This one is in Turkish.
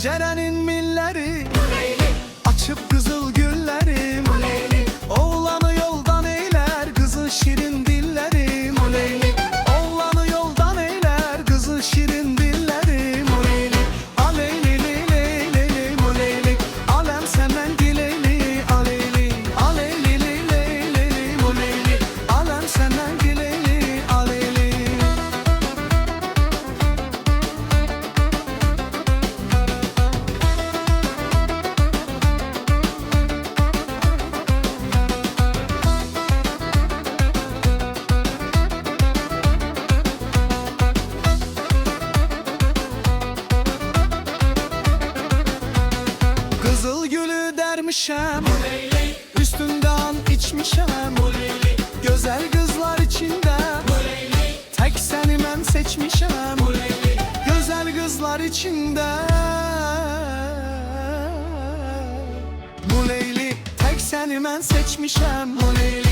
Pencerenin milleri açıp kızıl gülleri, oğlanı yoldan eyler kızın şirin dilleri. Oğlanı yoldan eyler kızın şirin dilleri. Aleyli leyli leyli muleyli, alem senden dileyli. Aleyli aleyli leyli muleyli, alem senden dileyli. Aleyli. Kızıl gülü dermişem, üstünden içmişem. Güzel kızlar içinde tek seni ben seçmişem. Güzel kızlar içinde bu Leyli, tek seni ben seçmişem. Bu Leyli.